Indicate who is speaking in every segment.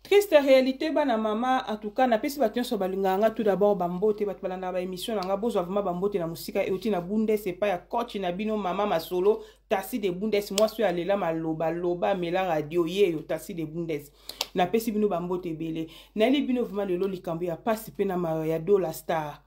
Speaker 1: Triste réalité bana mama en tout cas na pesi batien so balinganga tout d'abord bambote bat balanda ba émission nanga bozo vraiment bambote na musika et na bundes c'est pas ya coach na bino mama masolo tasi de bundes moi so alela maloba loba mela radio ye yo tasi de bundes na pesi bino bambote belé na li bino vraiment le likambo ya passe pe na ma ya do la star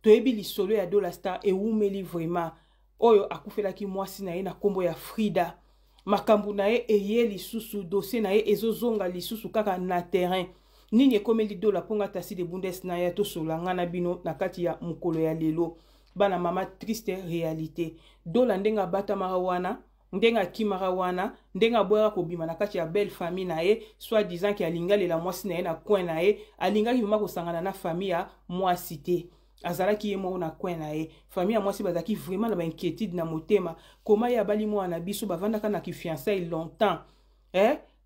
Speaker 1: to ebi li solo ya do la star et umeli vraiment oyo akufela ki mwasi na ye na kombo ya Frida makambu na ye eye lisusu dossier na ye ezozonga lisusu kaka na terrain nini ekomeli dola ponga tasi de bundes na ya to solanga na bino na kati ya mukolo ya lelo bana mama triste réalité dola ndenga bata marawana ndenga kimarawana ndenga boya ko bima na kati ya belle famille na ye soit disant ki alinga lela mwasi na ye na coin na ye alinga ki mama ko sangana na famille ya mwasi te azalaki ye moko na coin na ye famille ya mwasi bazaki vraiment na ba inquiétude na motema koma ya bali mwana biso bavandaka na ki fiançailles longtemps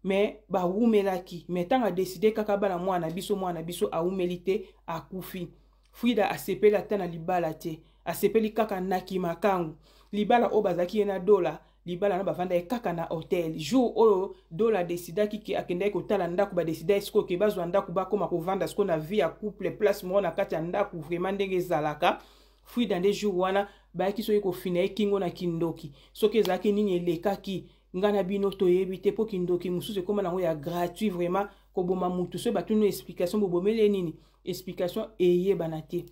Speaker 1: mais ba wumelaki mais tanga décider kaka bana mwana biso awumeli te akufi Frida asepeli ata na libala te asepeli kaka naki makangu libala o bazaki ye na dola libala na bavanda ye kaka na hotel jour oyo dola décidaki ki akendaki kotala ndako ba décida esko ke bazwa ndako bakoma kovanda sko na vie ya couple place mo na kati ya ndako vraiment ndenge ezalaka Frida nde jour wana bayaki soki kofina ye kingo na kindoki soki ezalaki nini elekaki ngana bino toyebi te po kindoki mosusu ekoma nango ya gratuit vraiment koboma mutu so batunu explication bobomele nini explication eyebana te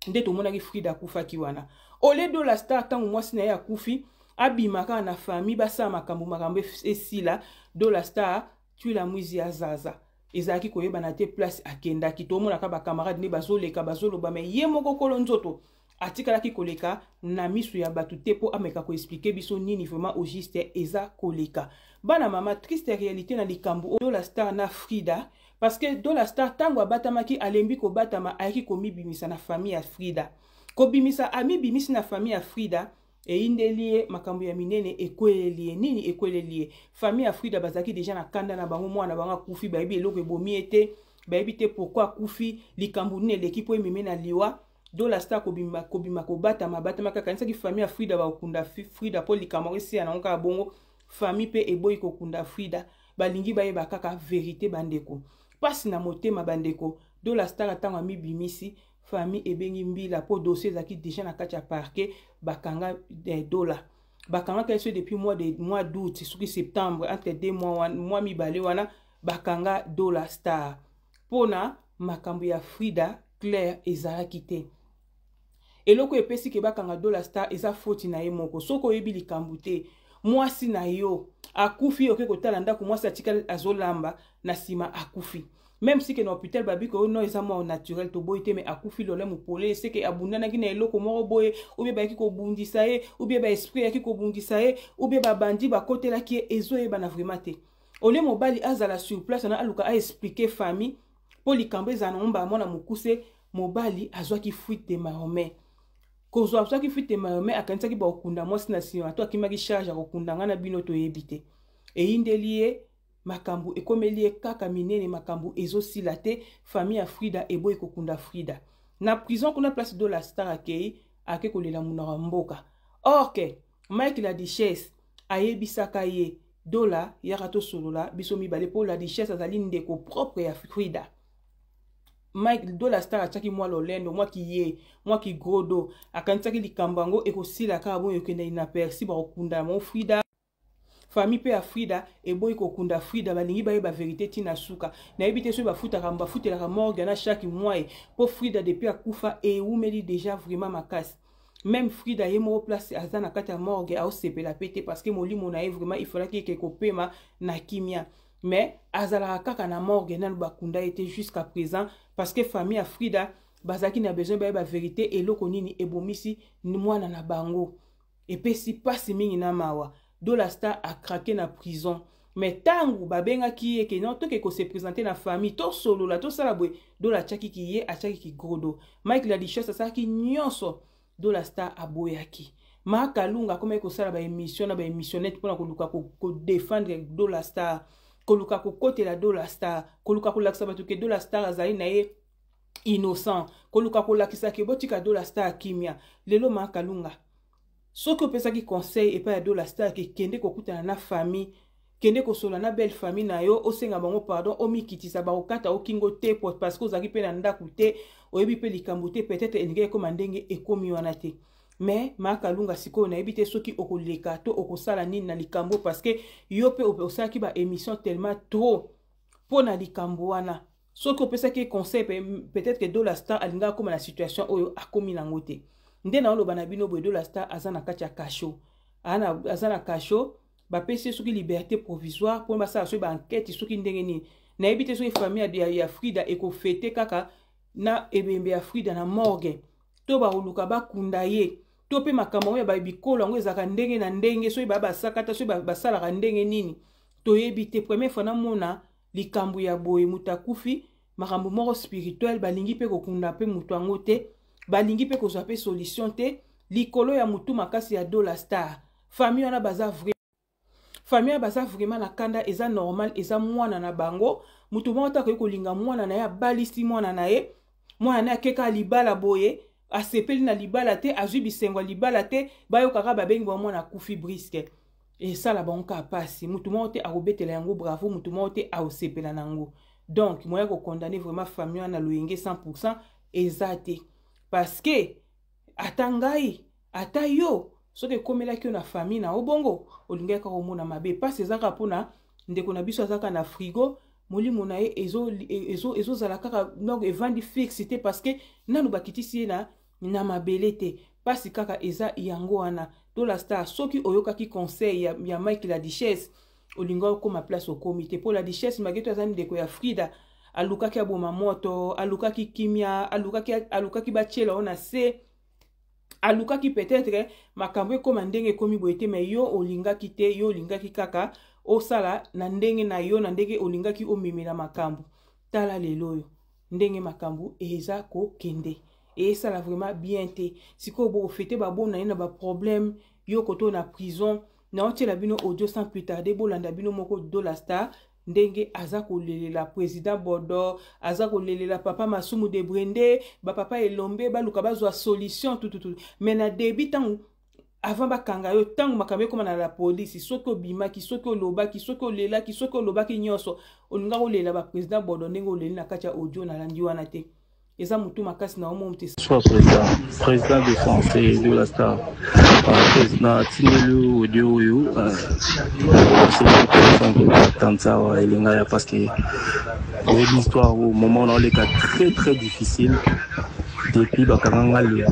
Speaker 1: nde tomonaki Frida akufaki wana ole do la star tango mwasi na ye akufi abimaka na famille basa makambo esila do la star tu la mwizi ya zaza ezalaki koyebana te place akendaki tomonaka bakamarade ne bazoleka bazoloba me ye moko kolo nzoto atikalaki koleka na misu ya batu te po ameka ko expliquer biso nini vraiment au juste eza koleka bana mama triste réalité na likambo do la star na Frida parce que do la star tango abatamaki alembi ko batama ayaki komibimisa na famille ya Frida kobimisa amibimisi na famille ya Frida et indelie makambo ya minene ekwelelie nini ekwelelie famille ya Frida bazaki déjà na kanda na bango mwana banga kufi bayebi eloko ebomi ete bayebi te pourquoi kufi likambo nini l'équipe ememe na liwa do la star kobima kobatama kaka nsaki famille ya Frida bakunda Frida po likambo esi ya nango bongo famille pe eboyi kokunda Frida balingi bayeba kaka vérité bandeko pasi na motema bandeko do la star atanga mibimisi famille ebengi mbila po dossier zaki déjà na kati ya parquet bakanga dola bakanga kaso depuis mois d'août soki septembre entre 2 mois mibale wana bakanga dola star pona makambo ya Frida Claire ezalaki te eloko epesi ke bakanga dola star eza faute na ye moko soko yebi likambo te mwasi na yo akufi oke kotala ndako mwasi atika azolamba na sima akufi même si que na hôpital babi ko no eza mort naturel to boyite mais akufi lole mupole c'est que abundana ki na eloko moko boye ou bien ba ki ko bundisa ye ou bien ba esprit ki ko bundisa ye ou bien ba bandi ba kotela ki ezo ye bana vraiment te ole mobali azala sur place na aluka a expliquer famille po likambo ezana mba mona mukuse mobali azwaki fuite de Mahomet kozo azwaki fuite de Mahomet akansaki ba okunda mwasi na sima to akimaki charge akokunda ngana bino to yebite e indelie makambu ekomelie kaka minene makambu ezosila te famille ya Frida eboyi kokunda Frida na prison kuna place de la star akei ake kolela munaka mboka or que Mike la Duchesse ayebisaka ye dola yaka to solola biso mibale po la Duchesse azali ndeko propre ya Frida Mike do la star ataki mwa lolendo mwa ki grodo akansaki likambango ekosila kaka bon yokende inaperci ba kokunda mo Frida famille pe ya Frida eboyi kokunda Frida balingi bayeba vérité tina suka na yebite so bafutaka bafutelaka morgue na chaque mois po Frida depuis akufa e umeli déjà vraiment makasi même Frida ye mo place azana kati ya morgue a osepela pete parce que molimo na ye vraiment il fallait que kopema na kimia mais azala kaka na morgue na bakunda était jusqu'à présent parce que famille ya Frida bazaki na besoin bayeba vérité eloko nini ebomisi ni mwana na bango epesi pasi mingi na mawa do la star a craqué na prison mais tangu babenga ki eke non to ke ko se présenter na famille to solo la to sala boy do la chaki ki ye a chaki ki grodo Mike la Duchesse sa ki nyonso do la star aboyaki makalunga comme ko sala ba émission na ba émissionnette pona ko luka ko défendre do la star ko luka ko côté la do la star ko luka ko laksa batu ke do la star azali na ye innocent ko luka ko lakisa ke botika do la star kimia lelo makalunga soki opesaki conseil epai ya do la star ke kende kokutana na famille kende kosola na belle famille na yo osenga bango pardon omikitisa bakokata okingo te parce que ozalaki mpe na ndako te oyebi mpe likambo te peut-être elingi ekoma ndenge ekomi wana te. Mais makalunga sikoyo nayebi te soki okoleka to okosala nini na likambo parce que yo mpe osalaki ba émission tellement trop mpo na likambo wana. Soki opesaki conseil peut-être que Dola Star alinga akoma na situation oyo akomi nango te. Nde na oloba na bino boye Dola Star aza na kati ya kasho. Aza na kasho bapesi soki liberté provisoire pour basala soki ba enquête soki ndenge nini. Nayebi te soki famille ya Frida ekofete kaka na ebembe ya Frida na morgue. To baoluka bakunda ye. To pe makambo ya babikolo yango ezaka ndenge na ndenge soki basakata soki basalaka ndenge nini. Toyebi te première fois na mona likambo ya boye mutakufi makambo moko spirituel balingi pe kokunda pe mutu yango te balingi pe kozwa pe solution te likolo ya mutu makasi ya Dola Star famille wana baza vraiment na kanda eza normal eza mwana na bango mutu moko takoki kolinga mwana na ye abalisi mwana na ye akeka libala boye asepeli na libala te azwi bisengo libala te bayokaka babengi ba mwana kufi briske. Et ça la banque a passé. Mutumote a obété la yango bravo. Mutumote a osepela nango. Donc moi je condamner vraiment famille à loyenge 100% exact. Parce que atangai atayo so que comme là que na famille na obongo olinga ka omona mabe pas ces zaka pona ndeko na biso zaka na frigo moli monae ezo zala kaka donc evandi fixité parce que nanu bakitisi na mabelete pas kaka eza yango wana. Dola Star soki oyokaki conseil ya Mike la Duchesse olinga ko ma place au comité pour la Duchesse mageto azani deko ya Frida alukaki aboma moto alukaki kimia alukaki bachela ona se alukaki peut-être makambo ko mandenge komi boete mais yo olingaki te yo olingaki kaka osala na ndenge na yo na ndenge olingaki omemela makambo tala lelo yo ndenge makambo eza ko kende. Et ça l'a vraiment bien été. Si vous avez fait des problèmes, vous avez na prison, vous avez la bino audio sans plus tarder, vous avez bino moko Dola Star, ndenge azako lele la président Bodo, azako lele la papa Masumu de Brende, ba papa Elombe, ba luka bazwa solution tout. Mais na début tant avant bakanga yo tant makambe comme na la police, soko bima ki soko loba ki soko lela ki soko loba ki nyoso, olinga ko lela ba président Bodo ndenge lele na kacha audio na landi wana te.
Speaker 2: Soit président de France et de la Star, président Tindelu Audio, c'est Tanza et Lingaya parce que l'histoire au moment où on est très très difficile depuis Bakaranga le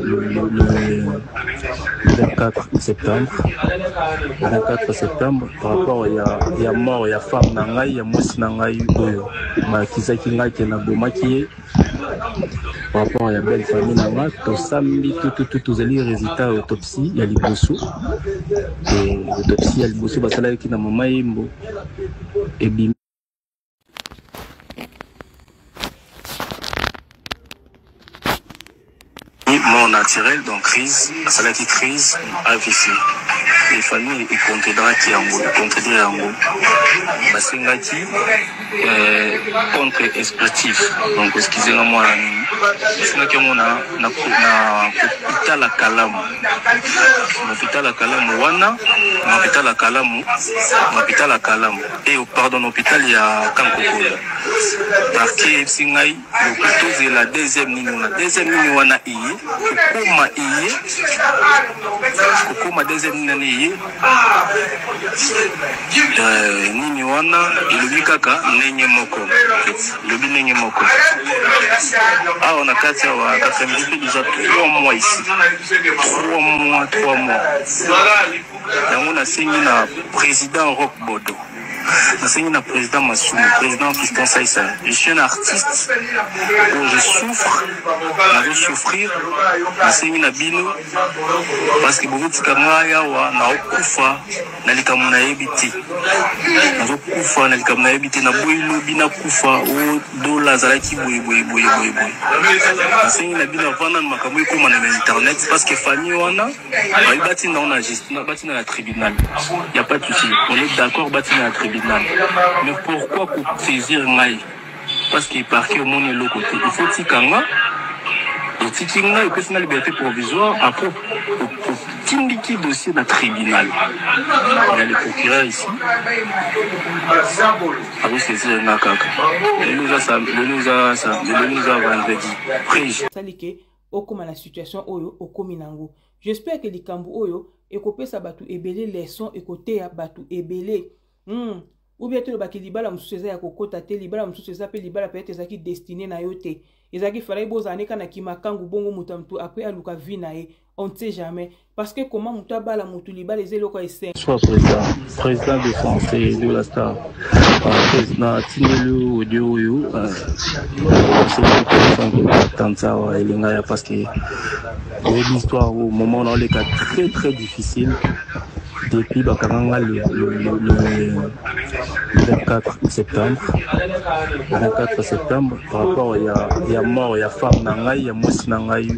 Speaker 2: 24 septembre. Le 24 septembre, par rapport il y a mort, il y a femme Nangai, il y a Mouss Nangai, Makizaki Ngai qui est Nabomaki. Par rapport à la belle famille Nanga, tout samedi, tout les résultats autopsie, il y a les bossous. Et l'autopsie, il y a les bossous, parce que là, il y a maman et bim. Mort naturel, donc crise, ça là qui crise, AVC. Les familles, ils contrôlent qui en gros, contrôlent en gros. Parce que contre-exploitif. Donc, excusez-moi, c'est là qu'on a hôpital à Kalamu. Hôpital à Kalamu, Wana, hôpital à Kalamu, hôpital à Kalamu. Et pardon, hôpital, il y a Kankoko. Parce que Singaï, l'hôpital, c'est la deuxième ligne. La deuxième ligne, Wana, Kokoma deuxième ligne, nini wana ilubi kaka nenye moko ilubi nenye moko on a 4 minutes déjà 3 mois ici 3 mois on a signé na président Rock Bodo je suis un président Masumu, président Fiston Saïssa. Je suis un artiste où je souffre, je vais souffrir, je suis un bino parce que beaucoup de Kamaya na okufa na likamuna ebiti. Na okufa na likamuna ebiti na boilo bina kufa o dola zalaki boy. Je suis un bino avant na makambo ekoma na internet parce que famille wana ba bati na on a gestion bati na la tribunal. Il y a pas de souci. On est d'accord bati na la tribunal. Mais pourquoi pour saisir Ngai? Parce qu'il parquet au monde de l'autre côté. Il faut Tikanga. Et Tikinga, il peut faire la liberté provisoire. Après, tindiki dossier de tribunal. Il y a le procureur ici. Avec ces nakaka. Le nous a vendredi.
Speaker 1: Salike okoma na situation oyo okomi nango. J'espère que likambu oyo ekopesa batu ebele leçon ekoteya batu ebele. Ou bien tout le baki libala msuza ya kokota te libala msuza pe libala peut-être ezaki destiné na yote. Ezaki fallait bozane kana kimakangu bongo mutamtu après aluka vie na ye. On ne sait jamais parce que comment mutabala mutu libala ezelo ko esen.
Speaker 2: Soit président de France et de la Star. Président Tinelu audio yo c'est Tantawa et Lingaya parce que l'histoire au moment où on est très très difficile. Depuis Bakaranga le 24 septembre. Le 24 septembre, par rapport il y a mort, il y a femme nangai, il y a mosi nangai,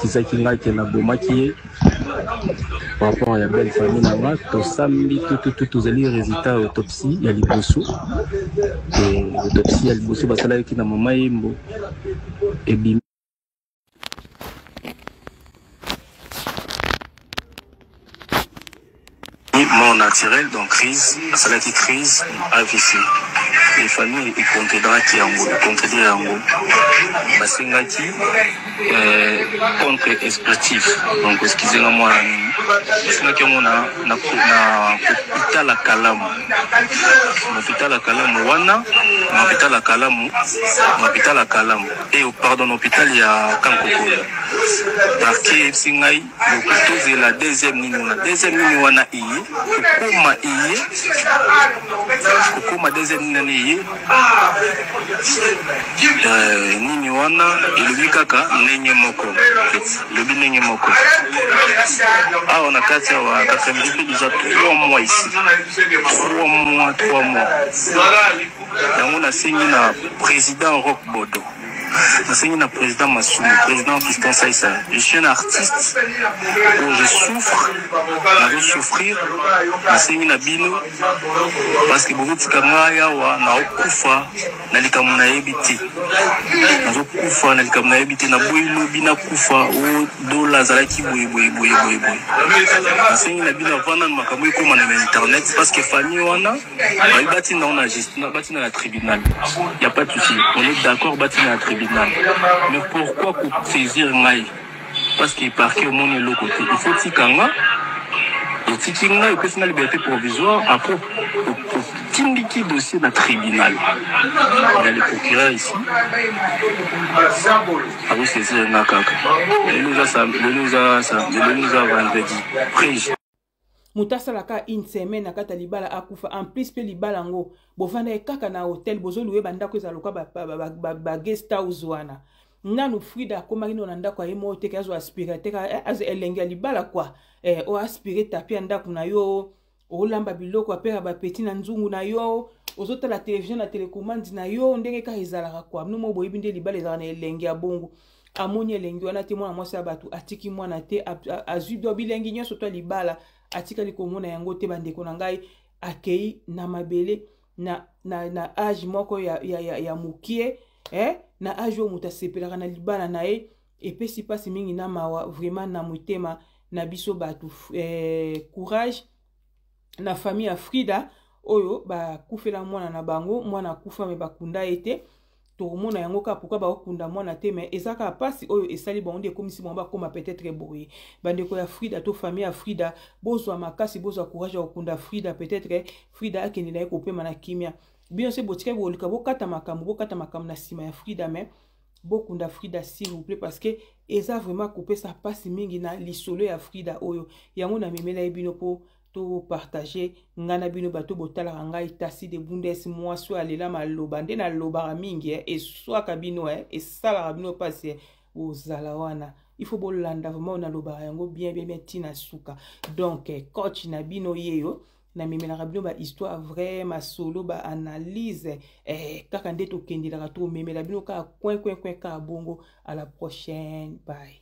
Speaker 2: Kizaki ngai qui na bomaki. Par rapport à la belle famille nangai, tout samedi tout les résultats autopsie, il y a liboso. Et l'autopsie il y a liboso basala qui na mama yimbo et bim. Mort naturel, donc crise, ça qui crise, AVC. Les familles, ils contredira qui en gros, contredira en gros. Basengati, contre exploitif. Donc, excusez-moi, basengati on a hôpital à Kalamu. Hôpital à Kalamu, wana, hôpital à Kalamu, hôpital à Kalamu. Et pardon, hôpital il y a Kankoko. Parce que Singaï, le couteau c'est la deuxième ligne, wana iye. Kokoma deuxième nani nini wana ilubi kaka nenye moko lubi nenye moko on a 4 heures 4 minutes déjà 3 mois ici 3 mois on a signé na président Roch Bodo. Je suis un président Massoum, président Fiston Saïssa. Je suis un artiste où je souffre, je veux souffrir. Je suis un abino parce que beaucoup de camarades ont kufa na likamuna ebiti. Nazo kufa na likamuna ebiti na boilo bina kufa o dola zalaki boy. Je suis un abino avant na makambo ko na internet parce que famille wana ba bati na on a gestion bati na la tribunal. Il y a pas de souci. On est d'accord bati na la tribunal. Mais pourquoi pour saisir Ngaï? Parce qu'il parquet au monde de l'autre côté. Il faut Tikanga. Et Tikanga, il peut faire la liberté provisoire. Après, au Tindiki dossier de tribunal. Il y a le procureur ici. Avec saisir Nakaka. Le nous a vendredi.
Speaker 1: Mutasalaka une semaine na kata libala akufa en plus pe libala ngo bovanda kaka na hotel bozo loué banda ko ezaloka ba guest house wana nanu Frida komaki no nanda kwa yemo te kazo aspirateur az elenge libala kwa o aspirer tapi anda kuna yo o lamba biloko apera ba petit na nzungu na yo ozota la télévision na télécommande na yo ndenge ka ezalaka kwa no boyebi nde libala ezala na elenge ya bongo amoni elenge wana te mwana mwasi abatu atiki mwana te azudo bilengi nyoso to libala atika likomona yango te bandeko na ngai akei na mabele na age moko ya mukie na age o muta sepelaka na libala na ye epesi pasi mingi na mawa vraiment na mutema na biso batu courage na famille ya Frida oyo ba kufela mwana na bango mwana kufa me bakunda ete to mona yango ka pourquoi ba okunda mwana te mais ezaka pasi oyo esali bonde comme si bomba koma peut-être boye bandeko ya Frida to famille ya Frida bozwa makasi bozwa courage ya okunda Frida peut-être Frida akeni na ekopema na kimia bien c'est botika bolika bokata makambo na sima ya Frida mais bokunda Frida s'il vous plaît parce que eza vraiment couper sa pasi mingi na lisolo ya Frida oyo yango na memela ebino po to partager ngana bino bato botala ngai tasi de bundes moi so alela maloba nde na loba mingi et soit kabino et sala bino passe aux zalawana il faut bolanda vraiment na loba yango bien tina suka donc coach na bino yeyo na memela bino ba histoire vraiment solo ba analyse kaka nde to kendela to memela bino ka coin ka bongo à la prochaine bye.